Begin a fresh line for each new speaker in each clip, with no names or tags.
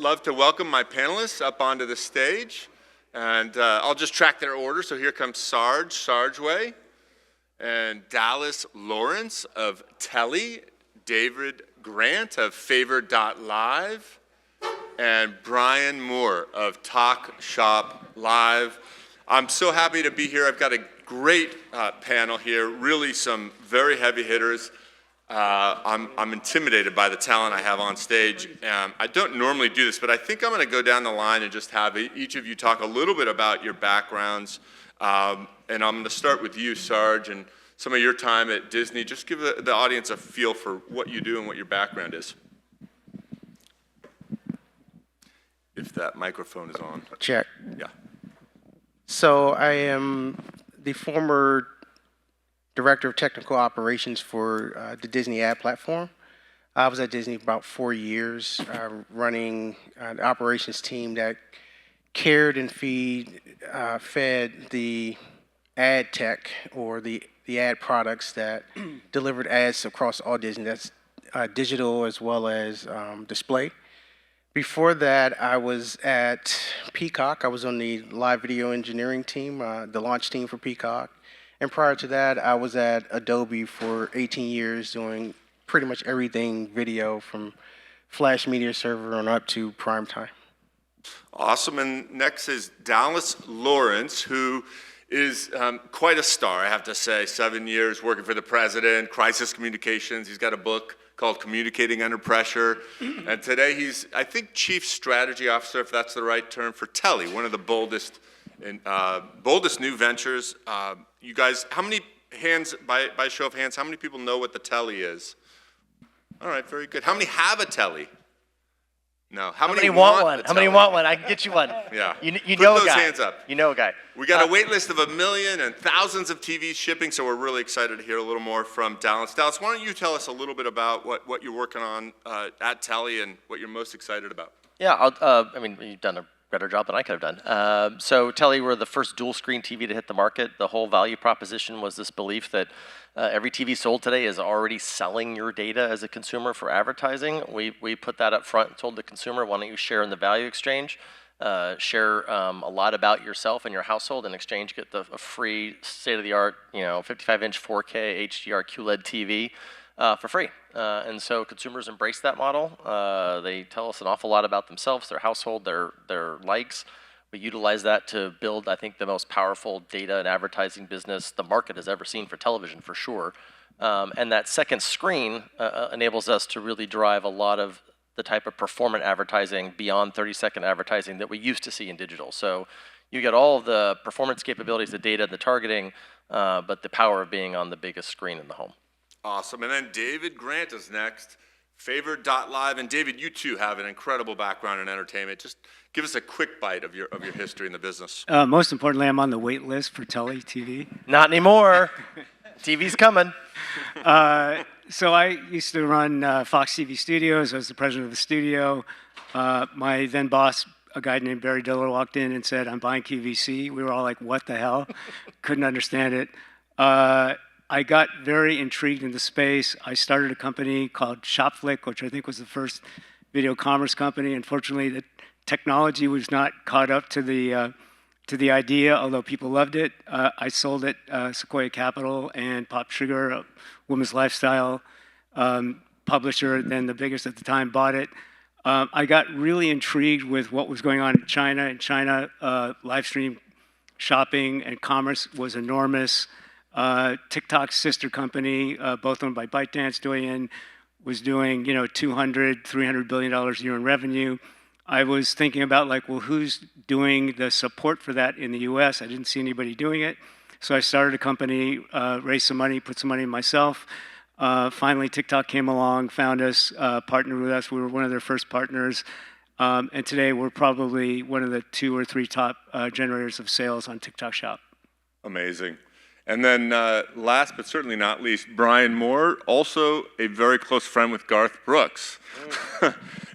love to welcome my panelists up onto the stage. And I'll just track their order. So here comes Sarge Sargent and Dallas Lawrence of Telly, David Grant of Favored.live, and Bryan Moore of TalkShopLive. I'm so happy to be here. I've got a great panel here, really some very heavy hitters. I'm intimidated by the talent I have on stage. I don't normally do this, but I think I'm going to go down the line and just have each of you talk a little bit about your backgrounds. And I'm going to start with you, Sarge, and some of your time at Disney. Just give the audience a feel for what you do and what your background is. If that microphone is on.
Check.
Yeah.
So I am the former Director of Technical Operations for the Disney ad platform. I was at Disney about 4 years, running an operations team that cared and fed the ad tech or the ad products that delivered ads across all Disney. That's digital as well as display. Before that, I was at Peacock. I was on the live video engineering team, the launch team for Peacock. And prior to that, I was at Adobe for 18 years doing pretty much everything video from Flash Media Server on up to primetime.
Awesome. And next is Dallas Lawrence, who is quite a star, I have to say. 7 years working for the president, crisis communications. He's got a book called Communicating Under Pressure. And today he's, I think, Chief Strategy Officer, if that's the right term, for Telly, one of the boldest new ventures. You guys, how many hands, by show of hands, how many people know what the Telly is? All right, very good. How many have a Telly? No. How many want one?
How many want one? I can get you one.
Yeah.
You
Put
know
those
a guy.
hands up.
You know a guy.
We got a wait list of 1 million and thousands of TVs shipping, so we're really excited to hear a little more from Dallas. Dallas, why don't you tell us a little bit about what you're working on at Telly and what you're most excited about?
Yeah, I mean, you've done a better job than I could have done. So Telly, we're the first dual screen TV to hit the market. The whole value proposition was this belief that every TV sold today is already selling your data as a consumer for advertising. We put that up front and told the consumer, why don't you share in the value exchange? Share a lot about yourself and your household. In exchange, get a free state-of-the-art, 55-inch 4K HDR QLED TV for free. And so consumers embrace that model. They tell us an awful lot about themselves, their household, their likes. We utilize that to build, I think, the most powerful data and advertising business the market has ever seen for television, for sure. And that second screen enables us to really drive a lot of the type of performant advertising beyond 30-second advertising that we used to see in digital. So you get all of the performance capabilities, the data, the targeting, but the power of being on the biggest screen in the home.
Awesome. And then David Grant is next, Favored.live. And David, you too have an incredible background in entertainment. Just give us a quick bite of your history in the business.
Most importantly, I'm on the wait list for Telly TV.
Not anymore. TV's coming.
So I used to run Fox TV Studios. I was the president of the studio. My then boss, a guy named Barry Diller, walked in and said, "I'm buying QVC." We were all like, "What the hell?" Couldn't understand it. I got very intrigued in the space. I started a company called ShopFlick, which I think was the first video commerce company. Unfortunately, the technology was not caught up to the idea, although people loved it. I sold it, Sequoia Capital and Pop Sugar, a women's lifestyle publisher, then the biggest at the time, bought it. I got really intrigued with what was going on in China. In China, live stream shopping and commerce was enormous. TikTok's sister company, both owned by ByteDance, Douyin, was doing $200, $300 billion a year in revenue. I was thinking about well, who's doing the support for that in the US? I didn't see anybody doing it. So I started a company, raised some money, put some money in myself. Finally, TikTok came along, found us, partnered with us. We were one of their first partners. And today we're probably one of the 2 or 3 top generators of sales on TikTok Shop.
Amazing. And then last but certainly not least, Bryan Moore, also a very close friend with Garth Brooks.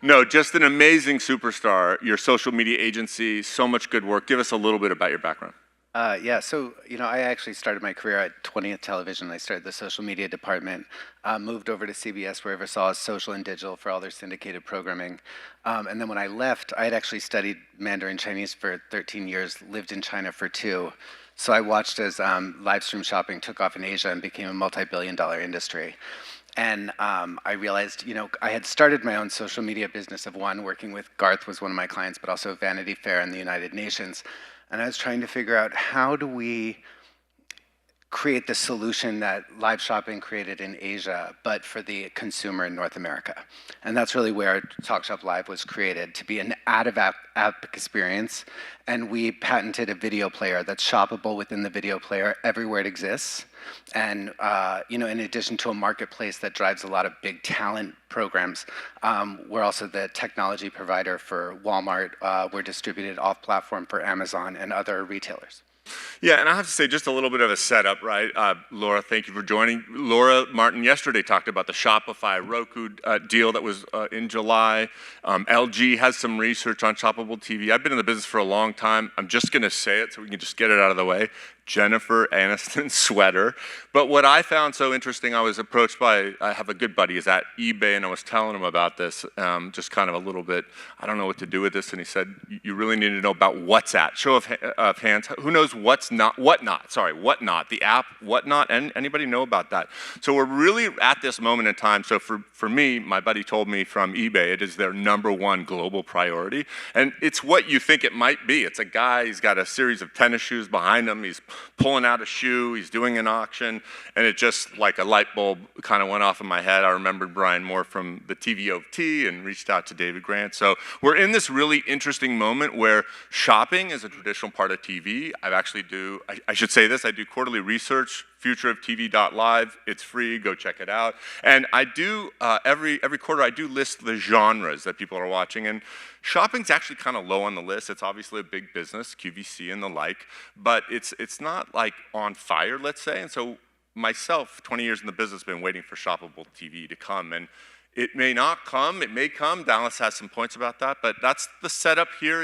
No, just an amazing superstar. Your social media agency, so much good work. Give us a little bit about your background.
Yeah, so I actually started my career at 20th Television. I started the social media department, moved over to CBS, where I oversaw social and digital for all their syndicated programming. And then when I left, I had actually studied Mandarin Chinese for 13 years, lived in China for 2. So I watched as live stream shopping took off in Asia and became a multi-billion-dollar industry. And I realized, I had started my own social media business of one, working with Garth was one of my clients, but also Vanity Fair and the United Nations. And I was trying to figure out, how do we create the solution that live shopping created in Asia, but for the consumer in North America? And that's really where TalkShopLive was created, to be an app experience. And we patented a video player that's shoppable within the video player everywhere it exists. And in addition to a marketplace that drives a lot of big talent programs, we're also the technology provider for Walmart. We're distributed off-platform for Amazon and other retailers.
Yeah, and I have to say, just a little bit of a setup, right? Laura, thank you for joining. Laura Martin yesterday talked about the Shopify Roku deal that was in July. LG has some research on Shoppable TV. I've been in the business for a long time. I'm just going to say it so we can just get it out of the way. Jennifer Aniston sweater. But what I found so interesting, I was approached by, I have a good buddy, he's at eBay, and I was telling him about this, just kind of a little bit, I don't know what to do with this, and he said, you really need to know about WhatsApp. Show of hands, who knows Whatnot, the app Whatnot, and anybody know about that? So we're really at this moment in time. So for me, my buddy told me from eBay, it is their #1 global priority, and it's what you think it might be. It's a guy, he's got a series of tennis shoes behind him, he's pulling out a shoe, he's doing an auction, and it just like a light bulb kind of went off in my head. I remembered Bryan more from the TVOT and reached out to David Grant. So we're in this really interesting moment where shopping is a traditional part of TV. I should say this, I do quarterly research, futureoftv.live. It's free, go check it out. And I do, every quarter, I do list the genres that people are watching, and shopping's actually kind of low on the list. It's obviously a big business, QVC and the like, but it's not like on fire, let's say. And so myself, 20 years in the business, been waiting for Shoppable TV to come, and it may not come, it may come. Dallas has some points about that, but that's the setup here.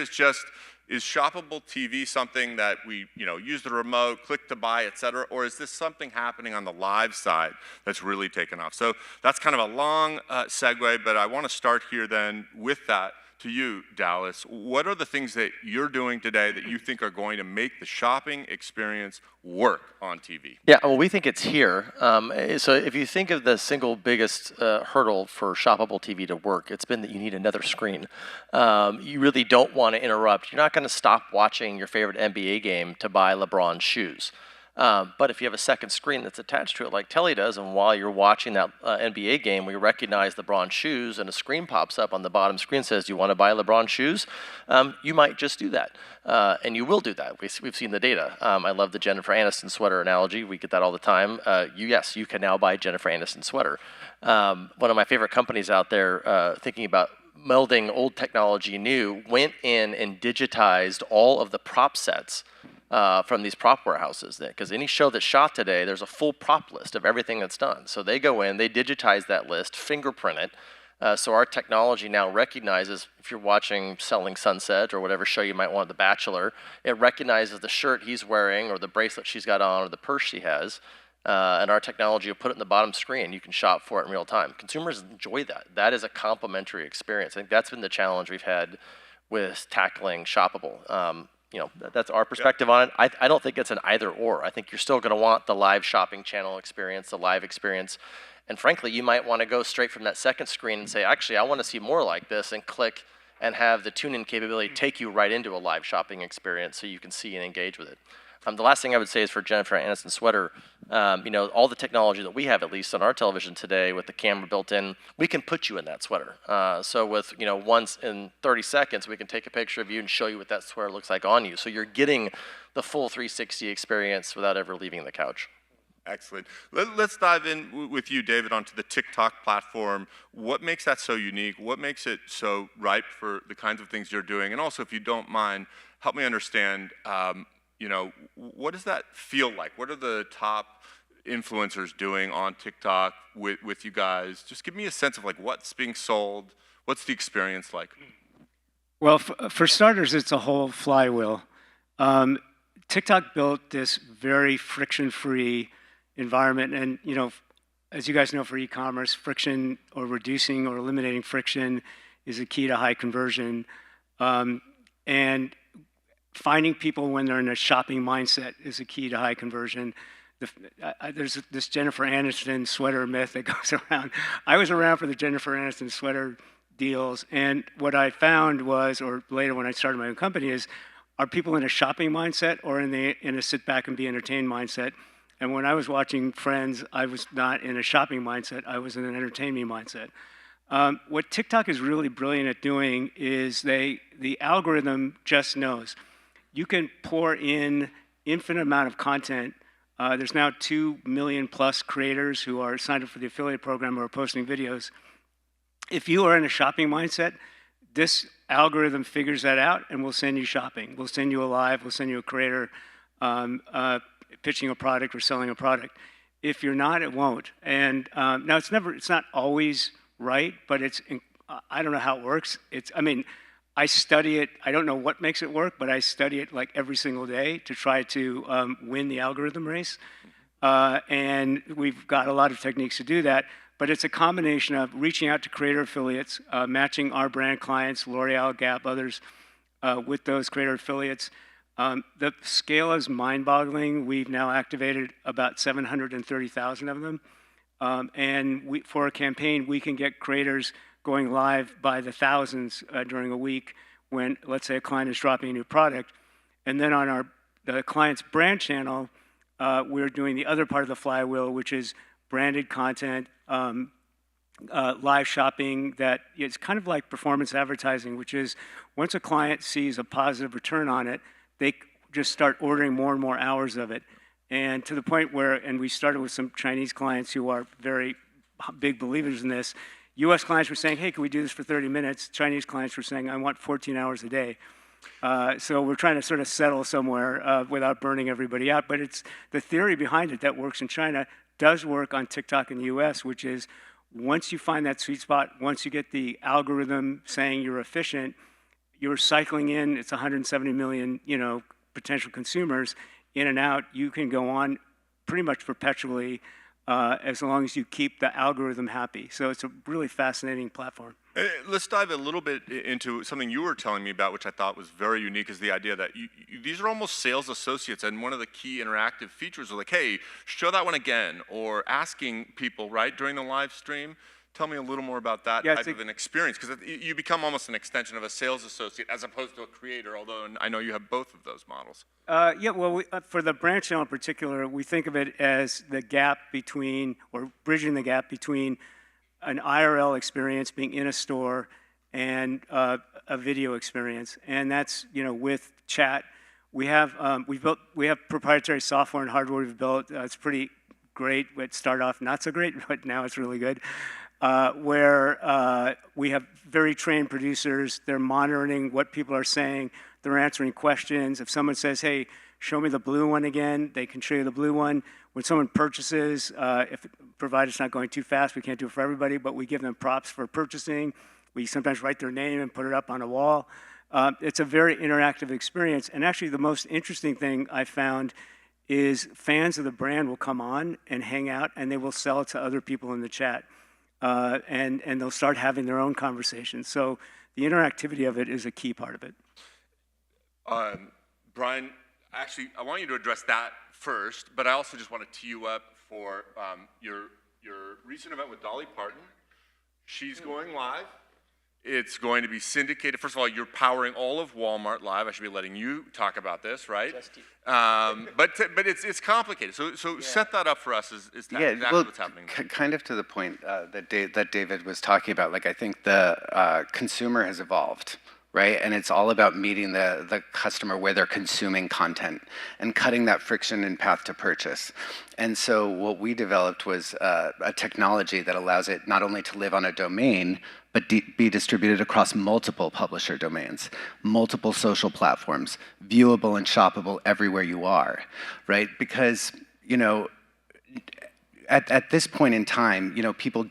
Is Shoppable TV something that we, use the remote, click to buy, et cetera, or is this something happening on the live side that's really taken off? So that's kind of a long segue, but I want to start here then with that. To you, Dallas, what are the things that you're doing today that you think are going to make the shopping experience work on TV?
Yeah, well, we think it's here. So if you think of the single biggest hurdle for Shoppable TV to work, it's been that you need another screen. You really don't want to interrupt. You're not going to stop watching your favorite NBA game to buy LeBron's shoes. But if you have a second screen that's attached to it like Telly does, and while you're watching that NBA game, we recognize LeBron's shoes, and a screen pops up on the bottom screen says, do you want to buy LeBron's shoes? You might just do that. And you will do that. We've seen the data. I love the Jennifer Aniston sweater analogy. We get that all the time. Yes, you can now buy Jennifer Aniston sweater. One of my favorite companies out there thinking about melding old technology new went in and digitized all of the prop sets from these prop warehouses, because any show that's shot today, there's a full prop list of everything that's done. So they go in, they digitize that list, fingerprint it. So our technology now recognizes, if you're watching Selling Sunset or whatever show you might want, The Bachelor, it recognizes the shirt he's wearing or the bracelet she's got on or the purse she has. And our technology will put it in the bottom screen. You can shop for it in real time. Consumers enjoy that. That is a complementary experience. I think that's been the challenge we've had with tackling shoppable. That's our perspective on it. I don't think it's an either or. I think you're still going to want the live shopping channel experience, the live experience. And frankly, you might want to go straight from that second screen and say, actually, I want to see more like this, and click and have the tune-in capability take you right into a live shopping experience so you can see and engage with it. The last thing I would say is for Jennifer Aniston sweater, all the technology that we have, at least on our television today, with the camera built in, we can put you in that sweater. So with, once in 30 seconds, we can take a picture of you and show you what that sweater looks like on you. So you're getting the full 360 experience without ever leaving the couch.
Excellent. Let's dive in with you, David, onto the TikTok platform. What makes that so unique? What makes it so ripe for the kinds of things you're doing? And also, if you don't mind, help me understand, what does that feel like? What are the top influencers doing on TikTok with you guys? Just give me a sense of what's being sold. What's the experience like?
Well, for starters, it's a whole flywheel. TikTok built this very friction-free environment, and as you guys know, for e-commerce, friction or reducing or eliminating friction is a key to high conversion. And finding people when they're in a shopping mindset is a key to high conversion. There's this Jennifer Aniston sweater myth that goes around. I was around for the Jennifer Aniston sweater deals, and what I found was, or later when I started my own company, is are people in a shopping mindset or in a sit back and be entertained mindset? And when I was watching Friends, I was not in a shopping mindset, I was in an entertainment mindset. What TikTok is really brilliant at doing is the algorithm just knows. You can pour in infinite amount of content. There's now 2 million plus creators who are signed up for the affiliate program or are posting videos. If you are in a shopping mindset, this algorithm figures that out and will send you shopping. We'll send you a live, we'll send you a creator pitching a product or selling a product. If you're not, it won't. And now it's not always right, but I don't know how it works. I study it. I don't know what makes it work, but I study it like every single day to try to win the algorithm race. And we've got a lot of techniques to do that. But it's a combination of reaching out to creator affiliates, matching our brand clients, L'Oreal, Gap, others, with those creator affiliates. The scale is mind-boggling. We've now activated about 730,000 of them. And for a campaign, we can get creators going live by the thousands during a week when, let's say, a client is dropping a new product. And then on the client's brand channel, we're doing the other part of the flywheel, which is branded content, live shopping that it's kind of like performance advertising, which is once a client sees a positive return on it, they just start ordering more and more hours of it. And to the point where, and we started with some Chinese clients who are very big believers in this, US clients were saying, hey, can we do this for 30 minutes? Chinese clients were saying, I want 14 hours a day. So we're trying to sort of settle somewhere without burning everybody out. But it's the theory behind it that works in China does work on TikTok in the US, which is once you find that sweet spot, once you get the algorithm saying you're efficient, you're cycling in, it's 170 million, potential consumers in and out. You can go on pretty much perpetually as long as you keep the algorithm happy. So it's a really fascinating platform.
Let's dive a little bit into something you were telling me about, which I thought was very unique, is the idea that these are almost sales associates, and one of the key interactive features are like, hey, show that one again, or asking people, right, during the live stream. Tell me a little more about that type of an experience, because you become almost an extension of a sales associate as opposed to a creator, although I know you have both of those models.
For the brand channel in particular, we think of it as the gap between, or bridging the gap between an IRL experience being in a store and a video experience. And that's, with chat. We have proprietary software and hardware we've built. It's pretty great. It started off not so great, but now it's really good. Where we have very trained producers. They're monitoring what people are saying. They're answering questions. If someone says, hey, show me the blue one again, they can show you the blue one. When someone purchases, provided it's not going too fast, we can't do it for everybody, but we give them props for purchasing. We sometimes write their name and put it up on a wall. It's a very interactive experience. And actually the most interesting thing I found is fans of the brand will come on and hang out, and they will sell it to other people in the chat. And they'll start having their own conversations. So the interactivity of it is a key part of it.
Bryan, actually, I want you to address that first, but I also just want to tee you up for your recent event with Dolly Parton. She's going live. It's going to be syndicated. First of all, you're powering all of Walmart Live. I should be letting you talk about this, right?
Just you.
But it's complicated. So set that up for us. Is exactly what's happening.
Kind of to the point that David was talking about. Like, I think the consumer has evolved, right? And it's all about meeting the customer where they're consuming content and cutting that friction and path to purchase. And so what we developed was a technology that allows it not only to live on a domain, but be distributed across multiple publisher domains, multiple social platforms, viewable and shoppable everywhere you are, right? Because, at this point in time, people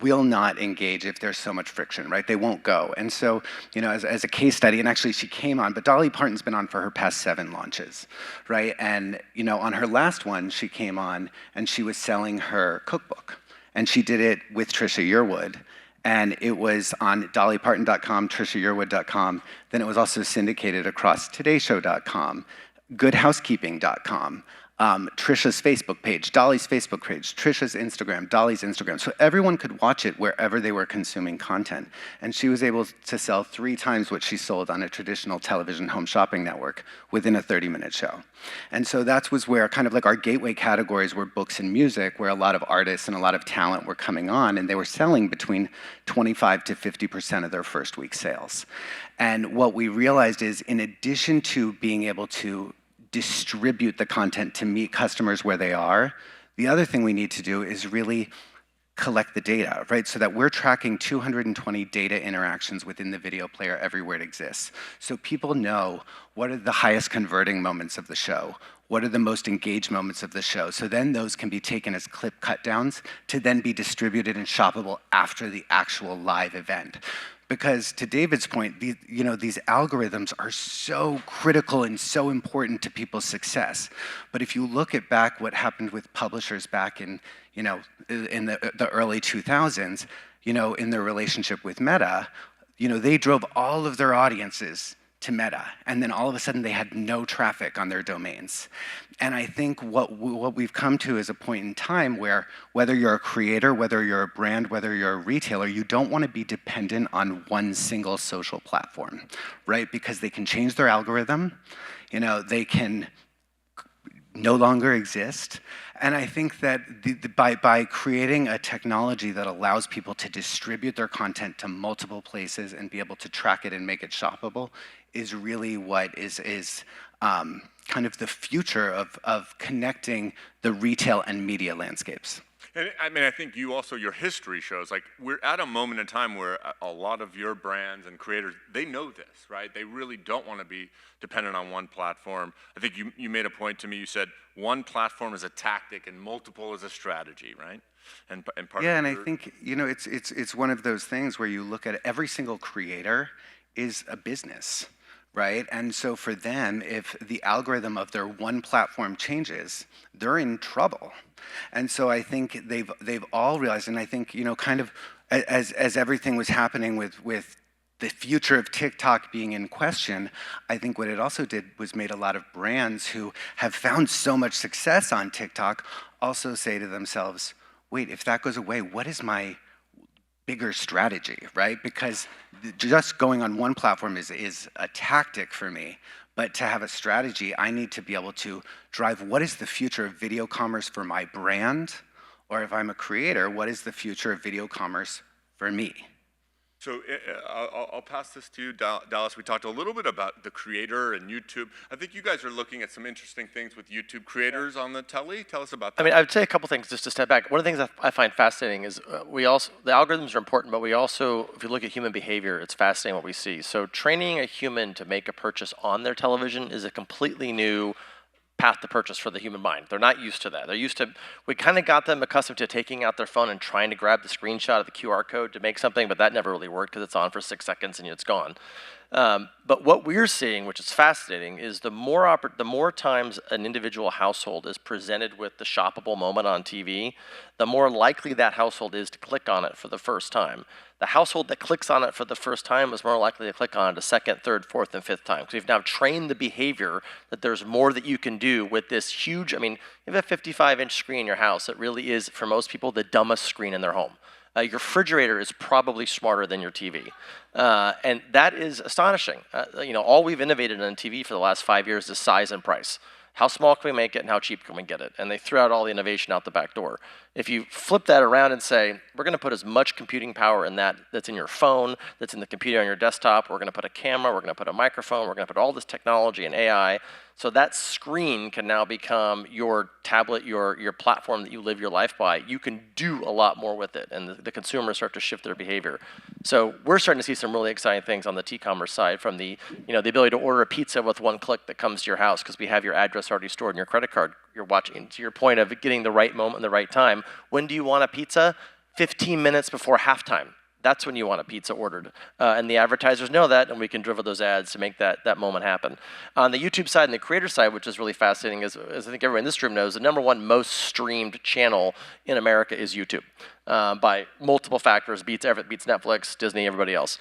will not engage if there's so much friction, right? They won't go. And so, as a case study, and actually she came on, but Dolly Parton's been on for her past 7 launches, right? And, on her last one, she came on and she was selling her cookbook. And she did it with Trisha Yearwood. And it was on dollyparton.com, trishayearwood.com. Then it was also syndicated across todayshow.com, goodhousekeeping.com, Trisha's Facebook page, Dolly's Facebook page, Trisha's Instagram, Dolly's Instagram. So everyone could watch it wherever they were consuming content. And she was able to sell 3 times what she sold on a traditional television home shopping network within a 30-minute show. And so that was where kind of like our gateway categories were books and music, where a lot of artists and a lot of talent were coming on, and they were selling between 25 to 50% of their first week sales. And what we realized is, in addition to being able to distribute the content to meet customers where they are, the other thing we need to do is really collect the data, right? So that we're tracking 220 data interactions within the video player everywhere it exists. So people know what are the highest converting moments of the show, what are the most engaged moments of the show. So then those can be taken as clip cut downs to then be distributed and shoppable after the actual live event. Because to David's point, these algorithms are so critical and so important to people's success. But if you look at back what happened with publishers back in the early 2000s, in their relationship with Meta, they drove all of their audiences to Meta, and then all of a sudden they had no traffic on their domains. And I think what we've come to is a point in time where, whether you're a creator, whether you're a brand, whether you're a retailer, you don't want to be dependent on one single social platform, right? Because they can change their algorithm, they can no longer exist. And I think that by creating a technology that allows people to distribute their content to multiple places and be able to track it and make it shoppable is really what is kind of the future of connecting the retail and media landscapes.
And I think your history shows, like, we're at a moment in time where a lot of your brands and creators, they know this, right? They really don't want to be dependent on one platform. I think you made a point to me, you said one platform is a tactic and multiple is a strategy, right? And part
yeah,
of
and I think, it's one of those things where you look at every single creator is a business, right? And so for them, if the algorithm of their one platform changes, they're in trouble. And so I think they've all realized, and I think, kind of as everything was happening with the future of TikTok being in question, I think what it also did was made a lot of brands who have found so much success on TikTok also say to themselves, wait, if that goes away, what is my bigger strategy, right? Because just going on one platform is a tactic for me, but to have a strategy, I need to be able to drive what is the future of video commerce for my brand, or if I'm a creator, what is the future of video commerce for me?
So I'll pass this to you, Dallas. We talked a little bit about the creator and YouTube. I think you guys are looking at some interesting things with YouTube creators on the Telly. Tell us about that.
I mean, I would say a couple things just to step back. One of the things that I find fascinating is the algorithms are important, but we also, if you look at human behavior, it's fascinating what we see. So training a human to make a purchase on their television is a completely new path to purchase for the human mind. They're not used to that. We kind of got them accustomed to taking out their phone and trying to grab the screenshot of the QR code to make something, but that never really worked because it's on for 6 seconds and it's gone. But what we're seeing, which is fascinating, is the more times an individual household is presented with the shoppable moment on TV, the more likely that household is to click on it for the first time. The household that clicks on it for the first time is more likely to click on it a second, third, fourth, and fifth time. Because we've now trained the behavior that there's more that you can do with this huge, you have a 55-inch screen in your house. It really is, for most people, the dumbest screen in their home. Your refrigerator is probably smarter than your TV. And that is astonishing. All we've innovated on TV for the last 5 years is size and price. How small can we make it and how cheap can we get it? And they threw out all the innovation out the back door. If you flip that around and say, we're going to put as much computing power in that's in your phone, that's in the computer on your desktop, we're going to put a camera, we're going to put a microphone, we're going to put all this technology and AI, so that screen can now become your tablet, your platform that you live your life by. You can do a lot more with it, and the consumers start to shift their behavior. So we're starting to see some really exciting things on the T-commerce side, from the ability to order a pizza with one click that comes to your house because we have your address already stored in your credit card. You're watching, to your point of getting the right moment, the right time. When do you want a pizza? 15 minutes before halftime. That's when you want a pizza ordered. And the advertisers know that, and we can drive those ads to make that moment happen. On the YouTube side and the creator side, which is really fascinating, as I think everyone in this room knows, the #1 most streamed channel in America is YouTube by multiple factors, beats Netflix, Disney, everybody else.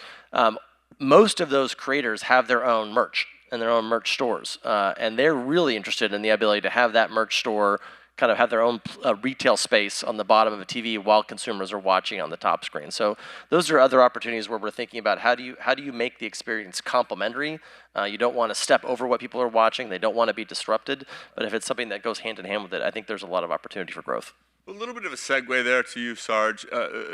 Most of those creators have their own merch and their own merch stores. And they're really interested in the ability to have that merch store kind of have their own retail space on the bottom of a TV while consumers are watching on the top screen. So those are other opportunities where we're thinking about how do you make the experience complementary. You don't want to step over what people are watching. They don't want to be disrupted. But if it's something that goes hand in hand with it, I think there's a lot of opportunity for growth.
A little bit of a segue there to you, Sarge.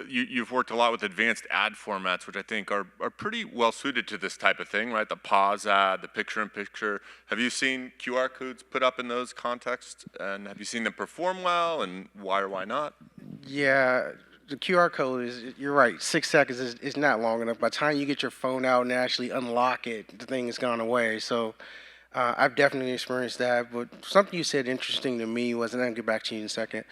You've worked a lot with advanced ad formats, which I think are pretty well suited to this type of thing, right? The pause ad, the picture-in-picture. Have you seen QR codes put up in those contexts? And have you seen them perform well, and why or why not?
Yeah, the QR code you're right, 6 seconds is not long enough. By the time you get your phone out and actually unlock it, the thing has gone away. So I've definitely experienced that. But something you said interesting to me was, and I'll get back to you in a second,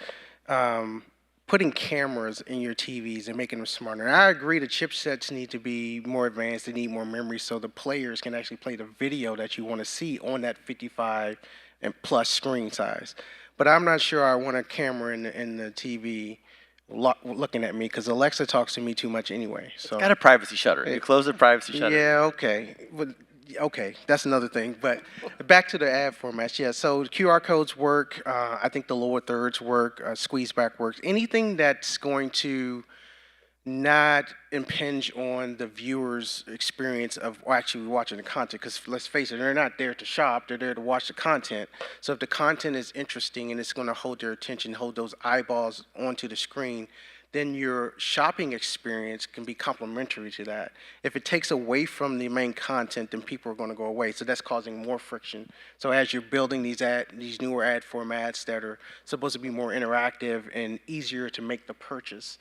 putting cameras in your TVs and making them smarter. And I agree the chipsets need to be more advanced. They need more memory so the players can actually play the video that you want to see on that 55 and plus screen size. But I'm not sure I want a camera in the TV looking at me because Alexa talks to me too much anyway. So
Got a privacy shutter. You close the privacy shutter.
yeah, okay. But okay, that's another thing. But back to the ad formats. Yeah, so QR codes work. I think the lower thirds work. Squeeze back works. Anything that's going to not impinge on the viewer's experience of actually watching the content. Because let's face it, they're not there to shop. They're there to watch the content. So if the content is interesting and it's going to hold their attention, hold those eyeballs onto the screen, then your shopping experience can be complementary to that. If it takes away from the main content, then people are going to go away. So that's causing more friction. So as you're building these newer ad formats that are supposed to be more interactive and easier to make the purchase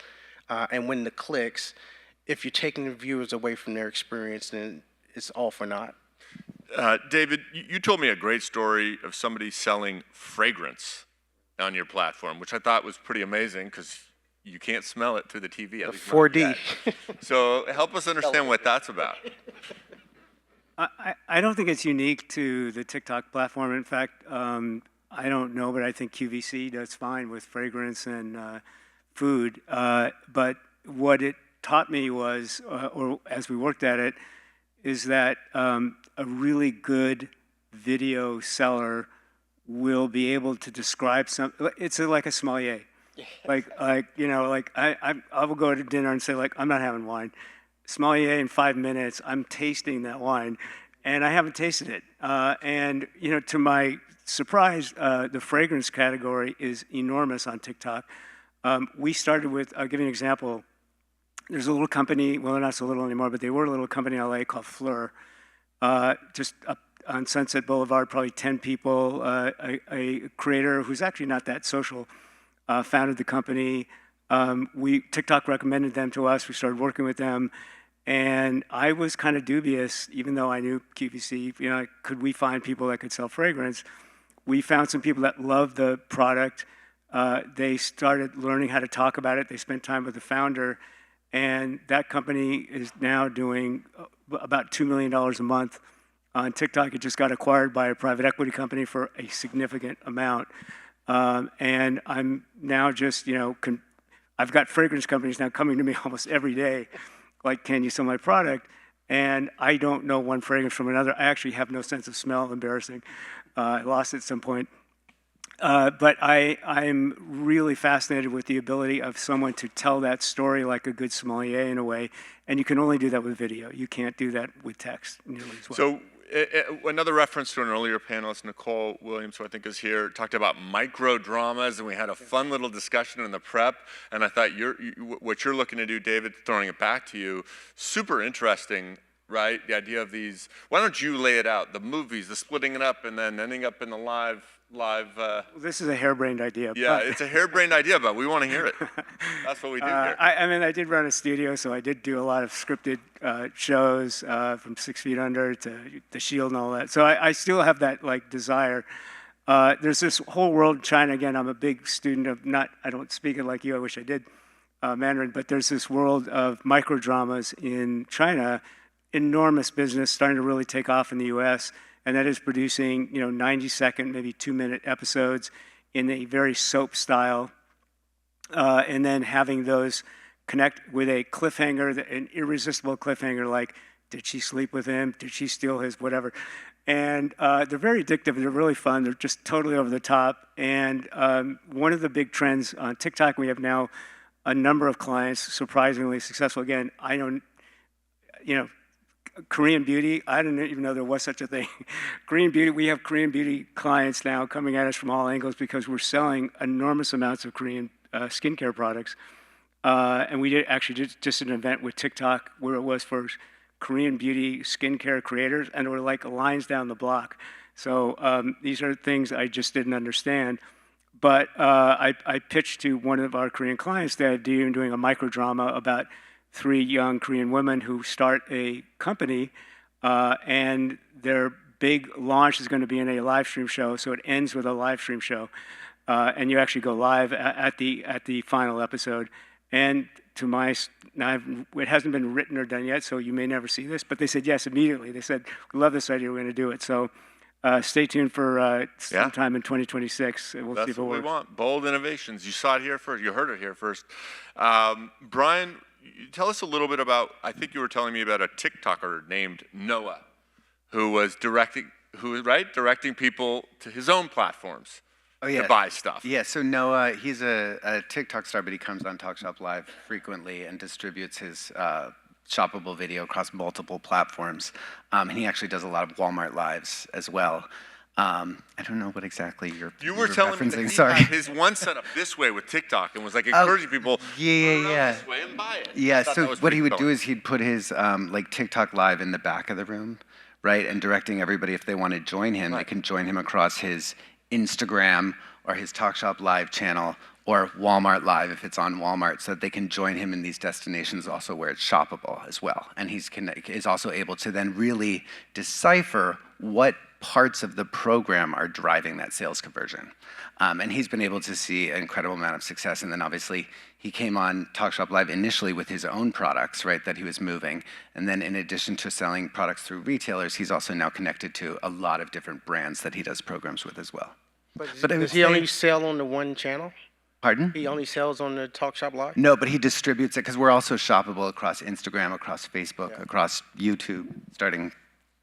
and win the clicks, if you're taking the viewers away from their experience, then it's all for naught.
David, you told me a great story of somebody selling fragrance on your platform, which I thought was pretty amazing because you can't smell it through the TV. At least
4D.
So help us understand what that's about.
I don't think it's unique to the TikTok platform. In fact, I don't know, but I think QVC does fine with fragrance and food. But what it taught me was, or as we worked at it, is that a really good video seller will be able to describe something. It's like a sommelier. Like you know, like I will go to dinner and say, like, I'm not having wine. Sommelier, in 5 minutes, I'm tasting that wine, and I haven't tasted it. And you know, to my surprise, the fragrance category is enormous on TikTok. We started with, I'll give you an example. There's a little company, well, they're not so little anymore, but they were a little company in LA called Fleur, just up on Sunset Boulevard, probably 10 people, a creator who's actually not that social, founded the company. TikTok recommended them to us. We started working with them. And I was kind of dubious, even though I knew QVC, you know, could we find people that could sell fragrance? We found some people that loved the product. They started learning how to talk about it. They spent time with the founder. And that company is now doing about $2 million a month on TikTok. It just got acquired by a private equity company for a significant amount. And I'm now just, you know, I've got fragrance companies now coming to me almost every day, like, can you sell my product? And I don't know one fragrance from another. I actually have no sense of smell, embarrassing. I lost it at some point. But I'm really fascinated with the ability of someone to tell that story like a good sommelier in a way. And you can only do that with video. You can't do that with text nearly as well.
So another reference to an earlier panelist, Nicole Williams, who I think is here, talked about micro dramas, and we had a fun little discussion in the prep. And I thought what you're looking to do, David, throwing it back to you, super interesting, right? The idea of these. Why don't you lay it out? The movies, the splitting it up, and then ending up in the live.
This is a harebrained idea.
Yeah, it's a harebrained idea, but we want to hear it. That's what we do here.
I mean, I did run a studio, so I did do a lot of scripted shows from 6 Feet Under to The Shield and all that. So I still have that like desire. There's this whole world in China. Again, I'm a big student of I don't speak it like you. I wish I did. Mandarin, but there's this world of micro dramas in China, enormous business starting to really take off in the U.S., and that is producing 90-second, maybe 2-minute episodes in a very soap style, and then having those connect with a cliffhanger, an irresistible cliffhanger, like, did she sleep with him? Did she steal his whatever? And they're very addictive. They're really fun. They're just totally over the top. And one of the big trends on TikTok, we have now a number of clients, surprisingly successful. Again, I don't, Korean beauty, I didn't even know there was such a thing. Korean beauty, we have Korean beauty clients now coming at us from all angles because we're selling enormous amounts of Korean skincare products. And we actually did just an event with TikTok where it was for Korean beauty skincare creators, and there were like lines down the block. So these are things I just didn't understand. But I pitched to one of our Korean clients the idea of doing a microdrama about 3 young Korean women who start a company, and their big launch is going to be in a live stream show. So it ends with a live stream show, and you actually go live at the final episode. And to my, now it hasn't been written or done yet, so you may never see this, but they said yes immediately. They said, we love this idea, we're going to do it. So stay tuned for sometime in 2026, and we'll see if it works.
That's what we want, bold innovations. You saw it here first, you heard it here first. Bryan, tell us a little bit about, I think you were telling me about a TikToker named Noah, who was directing people to his own platforms. To buy stuff.
Yeah, so Noah, he's a TikTok star, but he comes on TalkShopLive frequently and distributes his shoppable video across multiple platforms. And he actually does a lot of Walmart lives as well. I don't know what exactly you were
telling me that he had his one set up this way with TikTok and was like encouraging people this way and buy it.
Yeah, so what he would do is he'd put his like TikTok live in the back of the room, right? And directing everybody, if they want to join him, they can join him across his Instagram or his TalkShopLive channel or Walmart Live if it's on Walmart, so that they can join him in these destinations also where it's shoppable as well. And is also able to then really decipher what parts of the program are driving that sales conversion. And he's been able to see an incredible amount of success. And then obviously he came on TalkShopLive initially with his own products, right, that he was moving. And then in addition to selling products through retailers, he's also now connected to a lot of different brands that he does programs with as well.
But does he only sell on the one channel?
Pardon?
He only sells on the TalkShopLive?
No, but he distributes it because we're also shoppable across Instagram, across Facebook, across YouTube, starting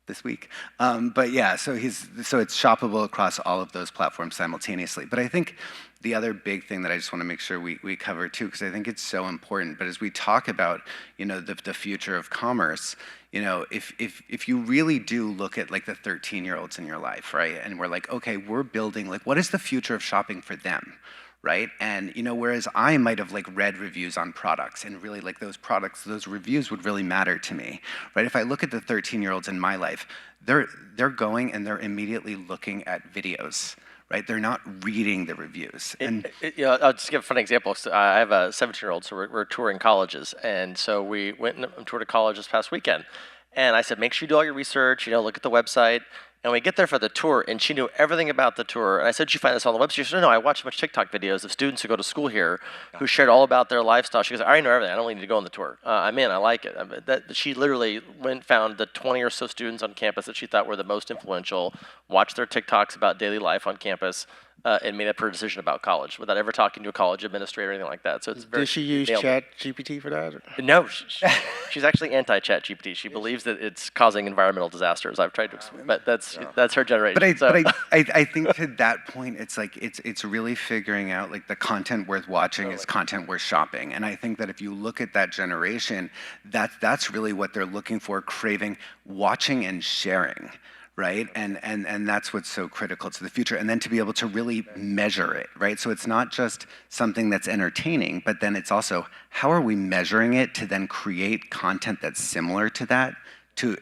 this week. But yeah, so it's shoppable across all of those platforms simultaneously. But I think the other big thing that I just want to make sure we cover too, because I think it's so important. But as we talk about, the future of commerce, if you really do look at like the 13-year-olds in your life, right? And we're like, okay, we're building like, what is the future of shopping for them? Right? And, whereas I might have like read reviews on products and really like those products, those reviews would really matter to me, right? If I look at the 13-year-olds in my life, they're going and they're immediately looking at videos, right? They're not reading the reviews. And
I'll just give a funny example. So I have a 17-year-old, so we're touring colleges. And so we went and toured a college this past weekend. And I said, make sure you do all your research, look at the website. And we get there for the tour, and she knew everything about the tour. And I said, did you find this on the website? She said, no, I watched a bunch of TikTok videos of students who go to school here who shared all about their lifestyle. She goes, I already know everything. I don't need to go on the tour. I'm in. I like it. She literally found the 20 or so students on campus that she thought were the most influential, watched their TikToks about daily life on campus, and made up her decision about college without ever talking to a college administrator or anything like that. So it's very.
Did she use ChatGPT for that?
No, she's actually anti-ChatGPT. She believes that it's causing environmental disasters. I've tried to explain, but that's her generation.
But I think to that point, it's like it's really figuring out like the content worth watching is content worth shopping. And I think that if you look at that generation, that's really what they're looking for, craving, watching and sharing. Right? And that's what's so critical to the future. And then to be able to really measure it, right? So it's not just something that's entertaining, but then it's also how are we measuring it to then create content that's similar to that, to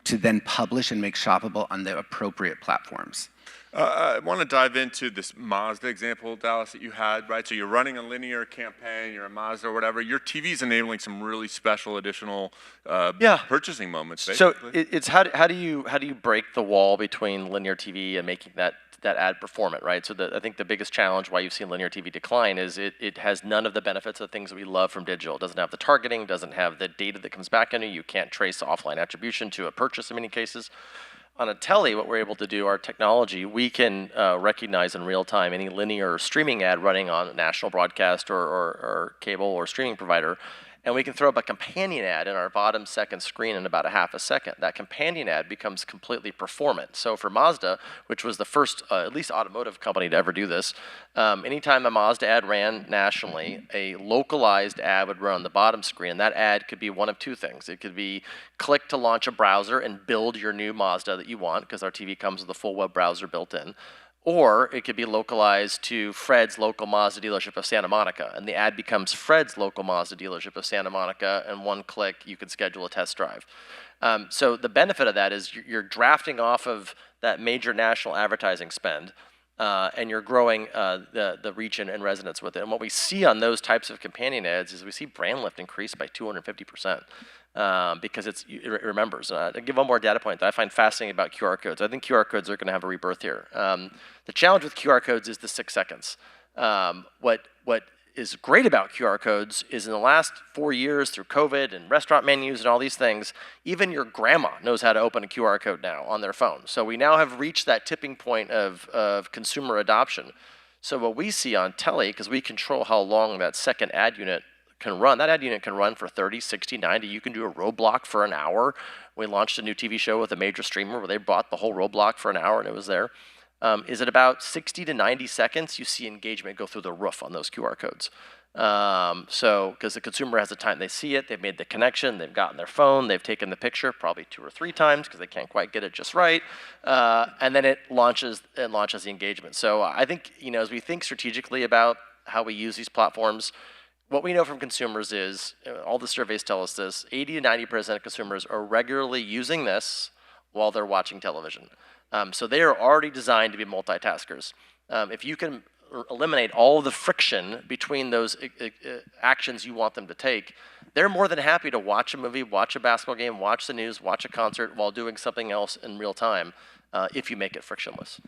then publish and make shoppable on the appropriate platforms.
I want to dive into this Mazda example, Dallas, that you had, right? So you're running a linear campaign, you're a Mazda or whatever. Your TV's enabling some really special additional purchasing moments, basically.
So it's how do you break the wall between linear TV and making that ad performant, right? So I think the biggest challenge why you've seen linear TV decline is it has none of the benefits of things that we love from digital. It doesn't have the targeting, doesn't have the data that comes back into you. Can't trace offline attribution to a purchase in many cases. On a Telly, what we're able to do, our technology, we can recognize in real time any linear streaming ad running on a national broadcast or cable or streaming provider, and we can throw up a companion ad in our bottom second screen in about a half a second. That companion ad becomes completely performant. So for Mazda, which was the first, at least automotive company to ever do this, anytime a Mazda ad ran nationally, a localized ad would run on the bottom screen, and that ad could be one of two things. It could be click to launch a browser and build your new Mazda that you want, because our TV comes with a full web browser built in. Or it could be localized to Fred's local Mazda dealership of Santa Monica, and the ad becomes Fred's local Mazda dealership of Santa Monica, and one click, you can schedule a test drive. So the benefit of that is you're drafting off of that major national advertising spend, and you're growing the reach and resonance with it. And what we see on those types of companion ads is we see brand lift increase by 250%. Because it remembers. I'll give one more data point that I find fascinating about QR codes. I think QR codes are going to have a rebirth here. The challenge with QR codes is the 6 seconds. What is great about QR codes is in the last 4 years through COVID and restaurant menus and all these things, even your grandma knows how to open a QR code now on their phone. So we now have reached that tipping point of consumer adoption. So what we see on Telly, because we control how long that second ad unit can run. That ad unit can run for 30, 60, 90. You can do a roadblock for an hour. We launched a new TV show with a major streamer where they bought the whole roadblock for an hour and it was there. Is at about 60 to 90 seconds, you see engagement go through the roof on those QR codes. So, because the consumer has the time, they see it, they've made the connection, they've gotten their phone, they've taken the picture probably 2 or 3 times because they can't quite get it just right, and then it launches the engagement. So I think, as we think strategically about how we use these platforms, what we know from consumers is, all the surveys tell us this, 80 to 90% of consumers are regularly using this while they're watching television. So they are already designed to be multitaskers. If you can eliminate all of the friction between those actions you want them to take, they're more than happy to watch a movie, watch a basketball game, watch the news, watch a concert while doing something else in real time. If you make it frictionless.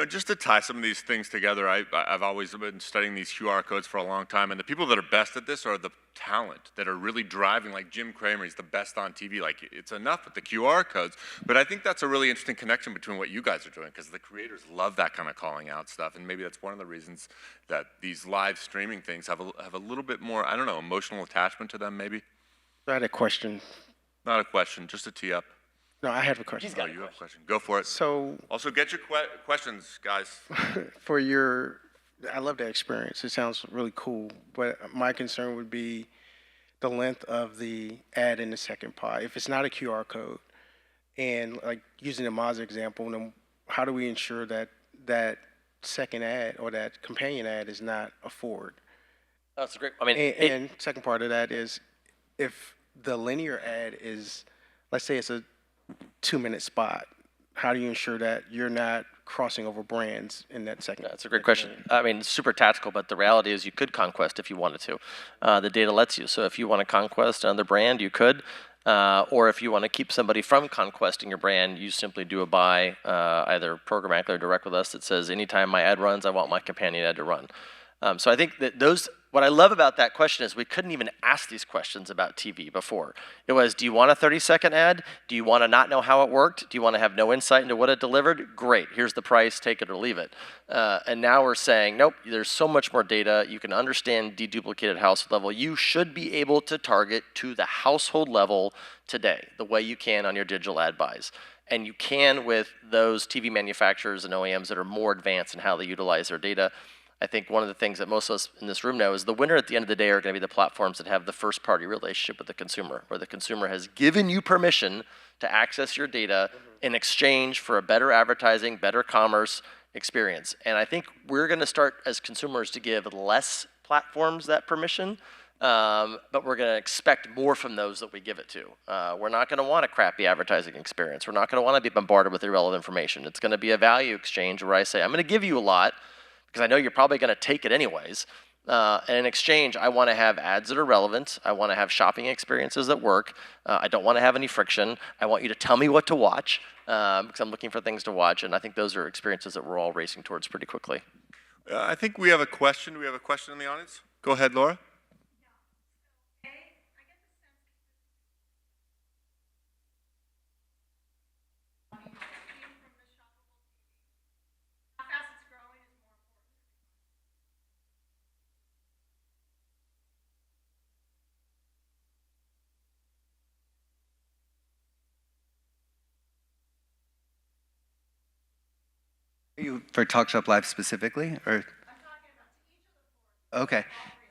Just to tie some of these things together, I've always been studying these QR codes for a long time, and the people that are best at this are the talent that are really driving, like Jim Cramer, he's the best on TV. Like, it's enough with the QR codes, but I think that's a really interesting connection between what you guys are doing, because the creators love that kind of calling out stuff, and maybe that's one of the reasons that these live streaming things have a little bit more, I don't know, emotional attachment to them, maybe?
I had a question.
Not a question, just a tee up.
No, I have a question.
He's got
you have a question. Go for it.
So,
also, get your questions, guys.
I love that experience. It sounds really cool. But my concern would be the length of the ad in the second pod. If it's not a QR code, and like using the Mazda example, then how do we ensure that that second ad or that companion ad is not a forward?
That's a great.
And second part of that is, if the linear ad is, let's say it's a 2-minute spot, how do you ensure that you're not crossing over brands in that second?
That's a great question. Super tactical, but the reality is you could conquest if you wanted to. The data lets you. So if you want to conquest another brand, you could. Or if you want to keep somebody from conquesting your brand, you simply do a buy, either programmatically or direct with us, that says, anytime my ad runs, I want my companion ad to run. So I think that what I love about that question is we couldn't even ask these questions about TV before. It was, do you want a 30-second ad? Do you want to not know how it worked? Do you want to have no insight into what it delivered? Great, here's the price, take it or leave it. And now we're saying, nope, there's so much more data. You can understand deduplicated household level. You should be able to target to the household level today, the way you can on your digital ad buys. And you can with those TV manufacturers and OEMs that are more advanced in how they utilize their data. I think one of the things that most of us in this room know is the winner at the end of the day are going to be the platforms that have the first-party relationship with the consumer, where the consumer has given you permission to access your data in exchange for a better advertising, better commerce experience. And I think we're going to start as consumers to give less platforms that permission, but we're going to expect more from those that we give it to. We're not going to want a crappy advertising experience. We're not going to want to be bombarded with irrelevant information. It's going to be a value exchange where I say, I'm going to give you a lot because I know you're probably going to take it anyways. And in exchange, I want to have ads that are relevant. I want to have shopping experiences that work. I don't want to have any friction. I want you to tell me what to watch because I'm looking for things to watch. And I think those are experiences that we're all racing towards pretty quickly.
I think we have a question. Do we have a question in the audience? Go ahead, Laura.
For TalkShopLive specifically, or? Okay.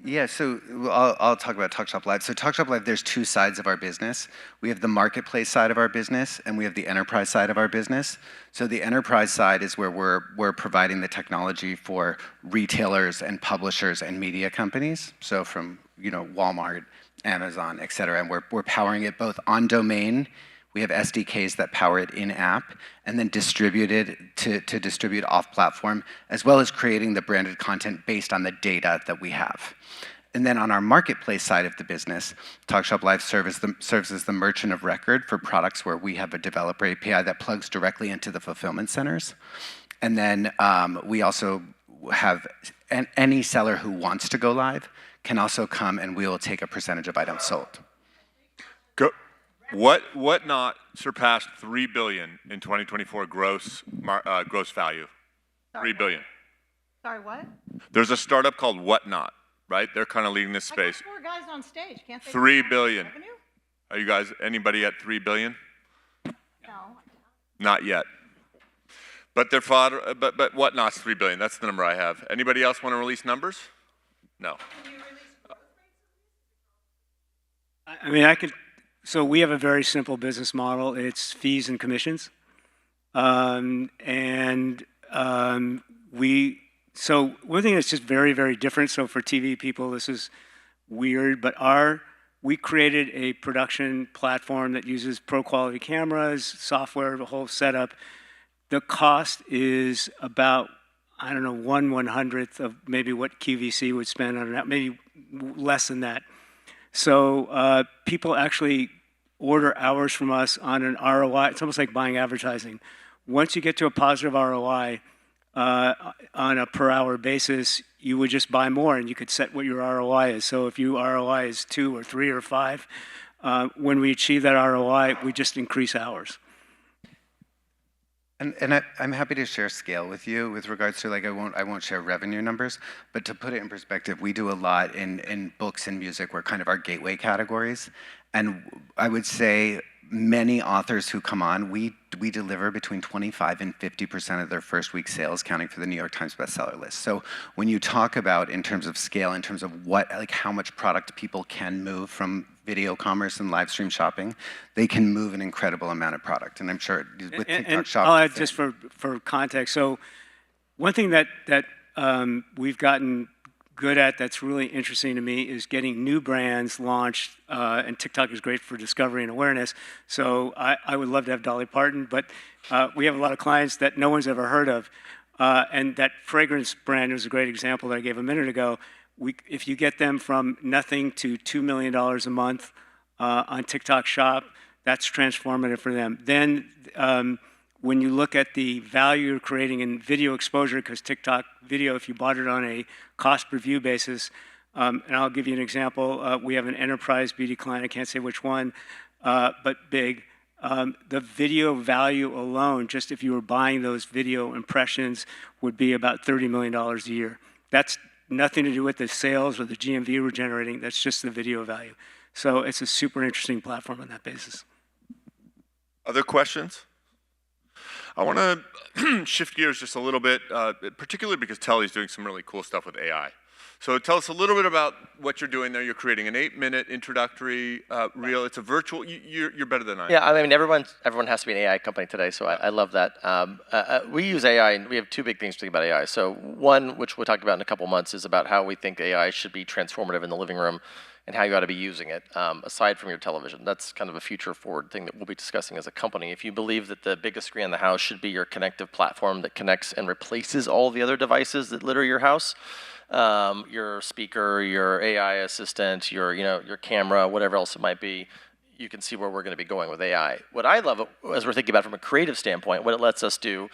Yeah, so I'll talk about TalkShopLive. So TalkShopLive, there's two sides of our business. We have the marketplace side of our business, and we have the enterprise side of our business. So the enterprise side is where we're providing the technology for retailers and publishers and media companies. So from Walmart, Amazon, et cetera, and we're powering it both on domain. We have SDKs that power it in-app, and then distributed to distribute off-platform, as well as creating the branded content based on the data that we have. And then on our marketplace side of the business, TalkShopLive serves as the merchant of record for products where we have a developer API that plugs directly into the fulfillment centers. And then we also have any seller who wants to go live can also come, and we will take a percentage of items sold.
Go. Whatnot surpassed $3 billion in 2024 gross value. $3 billion.
Sorry, what?
There's a startup called Whatnot, right? They're kind of leading this space.
I got 4 guys on stage. Can't they?
$3 billion.
Revenue?
Are you guys, anybody at $3 billion?
No.
Not yet. But their father, but Whatnot's $3 billion. That's the number I have. Anybody else want to release numbers? No.
Can you release growth rates?
I mean, I could. So we have a very simple business model. It's fees and commissions, so one thing that's just very, very different. So for TV people, this is weird, but we created a production platform that uses pro quality cameras, software, the whole setup. The cost is about, I don't know, 1/100th of maybe what QVC would spend on it, maybe less than that. So people actually order hours from us on an ROI. It's almost like buying advertising. Once you get to a positive ROI on a per hour basis, you would just buy more, and you could set what your ROI is. So if your ROI is 2 or 3 or 5, when we achieve that ROI, we just increase hours.
And I'm happy to share scale with you with regards to, like, I won't share revenue numbers, but to put it in perspective, we do a lot in books and music. We're kind of our gateway categories. And I would say many authors who come on, we deliver between 25 and 50% of their first week sales, counting for the New York Times bestseller list. So when you talk about in terms of scale, in terms of how much product people can move from video commerce and live stream shopping, they can move an incredible amount of product. And I'm sure with TikTok Shop.
I'll add just for context. So one thing that we've gotten good at that's really interesting to me is getting new brands launched, and TikTok is great for discovery and awareness. So I would love to have Dolly Parton, but we have a lot of clients that no one's ever heard of. And that fragrance brand was a great example that I gave a minute ago. If you get them from nothing to $2 million a month on TikTok Shop, that's transformative for them. Then when you look at the value you're creating in video exposure, because TikTok video, if you bought it on a cost per view basis, and I'll give you an example. We have an enterprise beauty client, I can't say which one, but big. The video value alone, just if you were buying those video impressions, would be about $30 million a year. That's nothing to do with the sales or the GMV we're generating. That's just the video value. So it's a super interesting platform on that basis.
Other questions? I want to shift gears just a little bit, particularly because Telly's doing some really cool stuff with AI. So tell us a little bit about what you're doing there. You're creating an 8-minute introductory reel. It's a virtual. You're better than I am.
Yeah, I mean, everyone has to be an AI company today, so I love that. We use AI, and we have two big things to think about AI. So one, which we'll talk about in a couple months, is about how we think AI should be transformative in the living room. and how you ought to be using it, aside from your television. That's kind of a future forward thing that we'll be discussing as a company. If you believe that the biggest screen in the house should be your connective platform that connects and replaces all the other devices that litter your house, your speaker, your AI assistant, your camera, whatever else it might be, you can see where we're going to be going with AI. What I love, as we're thinking about from a creative standpoint, what it lets us do.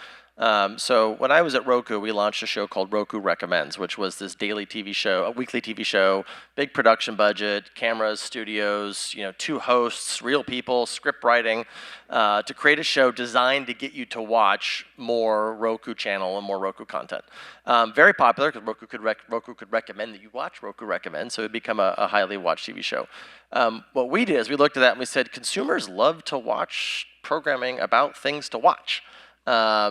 So when I was at Roku, we launched a show called Roku Recommends, which was this daily TV show, a weekly TV show, big production budget, cameras, studios, 2 hosts, real people, script writing, to create a show designed to get you to watch more Roku channel and more Roku content. Very popular because Roku could recommend that you watch Roku Recommends, so it would become a highly watched TV show. What we did is we looked at that and we said, consumers love to watch programming about things to watch.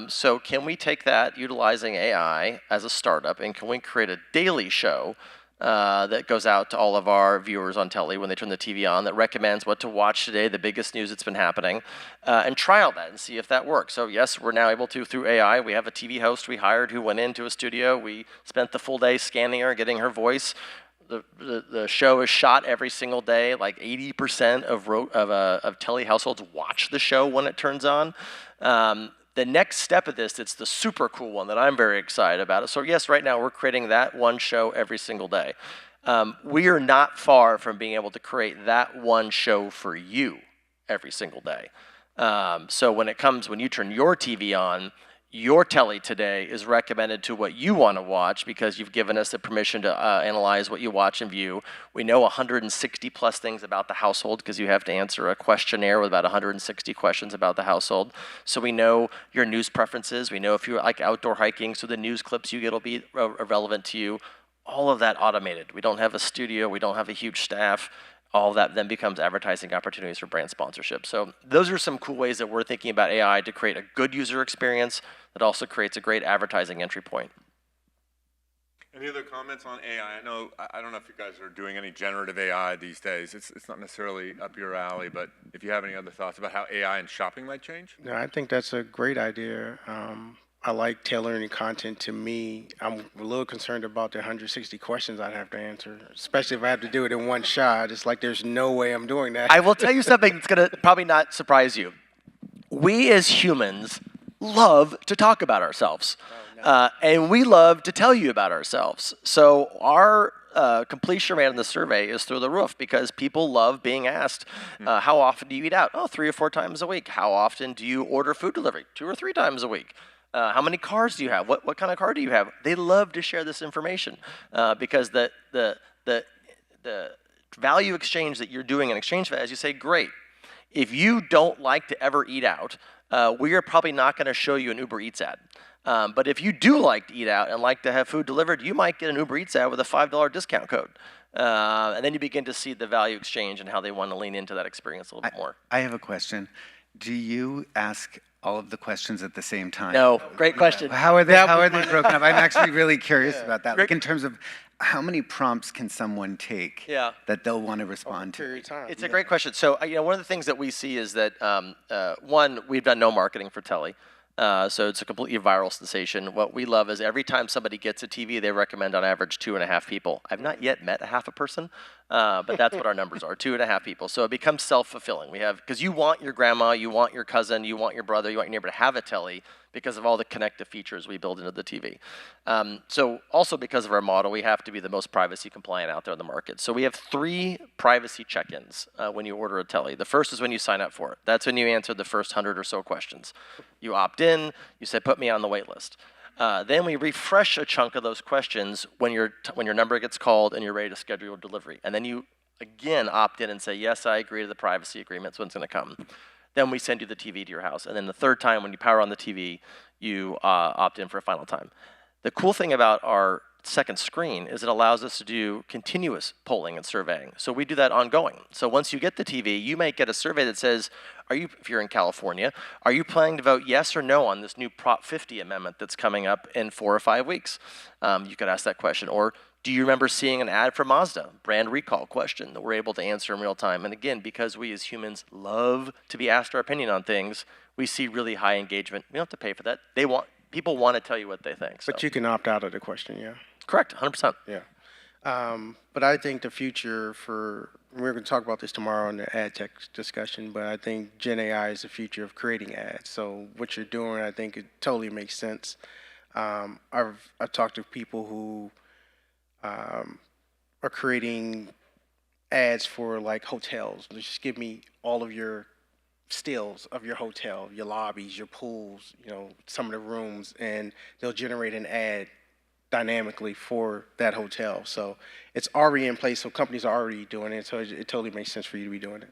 So can we take that, utilizing AI as a startup, and can we create a daily show that goes out to all of our viewers on Telly when they turn the TV on, that recommends what to watch today, the biggest news that's been happening, and trial that and see if that works. So yes, we're now able to, through AI, we have a TV host we hired who went into a studio. We spent the full day scanning her, getting her voice. The show is shot every single day. Like 80% of Telly households watch the show when it turns on. The next step of this, it's the super cool one that I'm very excited about. So yes, right now we're creating that one show every single day. We are not far from being able to create that one show for you every single day. So when you turn your TV on, your Telly today is recommended to what you want to watch because you've given us the permission to analyze what you watch and view. We know 160 plus things about the household because you have to answer a questionnaire with about 160 questions about the household. So we know your news preferences. We know if you like outdoor hiking, so the news clips you get will be relevant to you. All of that automated. We don't have a studio. We don't have a huge staff. All of that then becomes advertising opportunities for brand sponsorship. So those are some cool ways that we're thinking about AI to create a good user experience that also creates a great advertising entry point.
Any other comments on AI? I don't know if you guys are doing any generative AI these days. It's not necessarily up your alley, but if you have any other thoughts about how AI and shopping might change?
No, I think that's a great idea. I like tailoring content to me. I'm a little concerned about the 160 questions I'd have to answer, especially if I have to do it in one shot. It's like there's no way I'm doing that.
I will tell you something that's going to probably not surprise you. We as humans love to talk about ourselves, and we love to tell you about ourselves. So our completion rate on the survey is through the roof because people love being asked, how often do you eat out? 3 or 4 times a week. How often do you order food delivery? 2 or 3 times a week. How many cars do you have? What kind of car do you have? They love to share this information because the value exchange that you're doing in exchange for that is you say, great. If you don't like to ever eat out, we are probably not going to show you an Uber Eats ad. But if you do like to eat out and like to have food delivered, you might get an Uber Eats ad with a $5 discount code. And then you begin to see the value exchange and how they want to lean into that experience a little bit more.
I have a question. Do you ask all of the questions at the same time?
No, great question.
How are they broken up? I'm actually really curious about that. Like in terms of how many prompts can someone take that they'll want to respond to?
It's a great question. So one of the things that we see is that, one, we've done no marketing for Telly. So it's a completely viral sensation. What we love is every time somebody gets a TV, they recommend on average 2.5 people. I've not yet met a half a person, but that's what our numbers are, 2.5 people. So it becomes self-fulfilling. Because you want your grandma, you want your cousin, you want your brother, you want your neighbor to have a Telly because of all the connective features we build into the TV. So also because of our model, we have to be the most privacy compliant out there in the market. So we have 3 privacy check-ins when you order a Telly. The first is when you sign up for it. That's when you answer the first 100 or so questions. You opt in, you say, put me on the wait list. Then we refresh a chunk of those questions when your number gets called and you're ready to schedule your delivery. And then you, again, opt in and say, yes, I agree to the privacy agreement, so it's going to come. Then we send you the TV to your house. And then the third time, when you power on the TV, you opt in for a final time. The cool thing about our second screen is it allows us to do continuous polling and surveying. So we do that ongoing. So once you get the TV, you might get a survey that says, if you're in California, are you planning to vote yes or no on this new Prop 50 amendment that's coming up in 4 or 5 weeks? You could ask that question. Or do you remember seeing an ad for Mazda? Brand recall question that we're able to answer in real time. And again, because we as humans love to be asked our opinion on things, we see really high engagement. We don't have to pay for that. People want to tell you what they think.
But you can opt out of the question, yeah.
Correct, 100%.
Yeah. But I think the future we're going to talk about this tomorrow in the ad tech discussion, but I think Gen AI is the future of creating ads. So what you're doing, I think it totally makes sense. I've talked to people who are creating ads for like hotels. Just give me all of your stills of your hotel, your lobbies, your pools, some of the rooms, and they'll generate an ad dynamically for that hotel. So it's already in place, so companies are already doing it, so it totally makes sense for you to be doing it.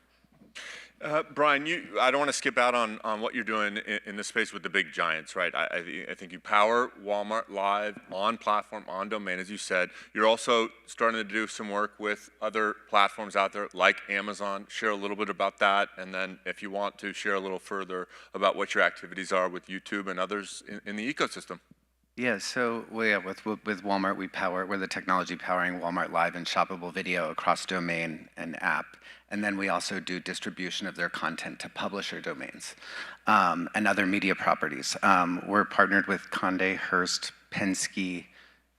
Bryan, I don't want to skip out on what you're doing in this space with the big giants, right? I think you power Walmart Live on platform, on domain, as you said. You're also starting to do some work with other platforms out there like Amazon. Share a little bit about that, and then if you want to share a little further about what your activities are with YouTube and others in the ecosystem.
Yeah, so with Walmart, we're the technology powering Walmart Live and shoppable video across domain and app. And then we also do distribution of their content to publisher domains and other media properties. We're partnered with Condé, Hearst, Penske,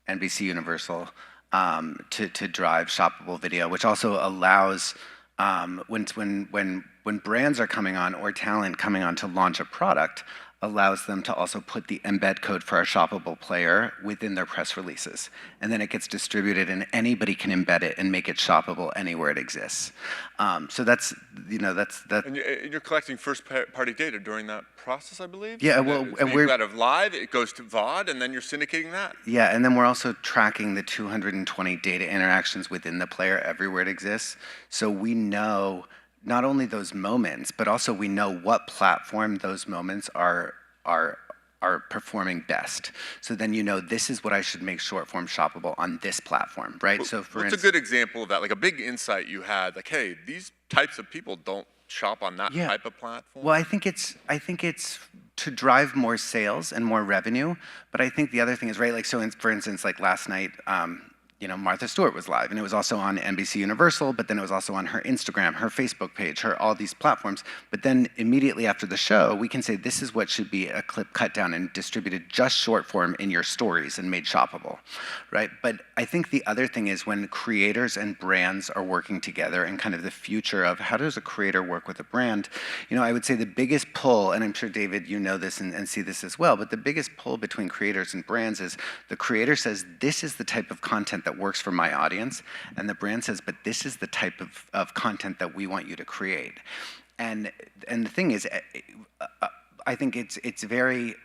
NBC Universal to drive shoppable video, which also allows when brands are coming on or talent coming on to launch a product, allows them to also put the embed code for our shoppable player within their press releases. And then it gets distributed and anybody can embed it and make it shoppable anywhere it exists. So that's.
And you're collecting first-party data during that process, I believe?
Yeah, well,
so you've got a live, it goes to VOD, and then you're syndicating that?
Yeah, and then we're also tracking the 220 data interactions within the player everywhere it exists. So we know not only those moments, but also we know what platform those moments are performing best. So then this is what I should make short form shoppable on this platform, right? So for
what's a good example of that? Like a big insight you had, like, hey, these types of people don't shop on that type of platform?
Well, I think it's to drive more sales and more revenue. But I think the other thing is, right, like, so for instance, like last night, Martha Stewart was live, and it was also on NBC Universal, but then it was also on her Instagram, her Facebook page, all these platforms. But then immediately after the show, we can say this is what should be a clip cut down and distributed just short form in your stories and made shoppable, right? But I think the other thing is when creators and brands are working together and kind of the future of how does a creator work with a brand, I would say the biggest pull, and I'm sure David, you know this and see this as well, but the biggest pull between creators and brands is the creator says, this is the type of content that works for my audience, and the brand says, but this is the type of content that we want you to create. And the thing is, I think it's very,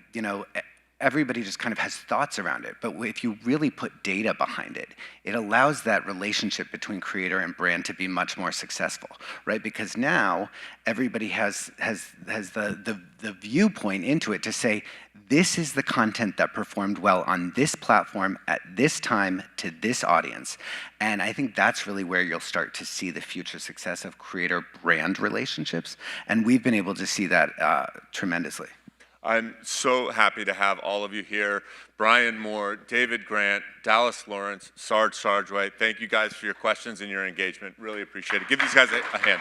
everybody just kind of has thoughts around it, but if you really put data behind it, it allows that relationship between creator and brand to be much more successful, right? Because now everybody has the viewpoint into it to say, this is the content that performed well on this platform at this time to this audience. And I think that's really where you'll start to see the future success of creator-brand relationships. And we've been able to see that tremendously.
I'm so happy to have all of you here. Bryan Moore, David Grant, Dallas Lawrence, Sarge Sargent. Thank you guys for your questions and your engagement. Really appreciate it. Give these guys a hand.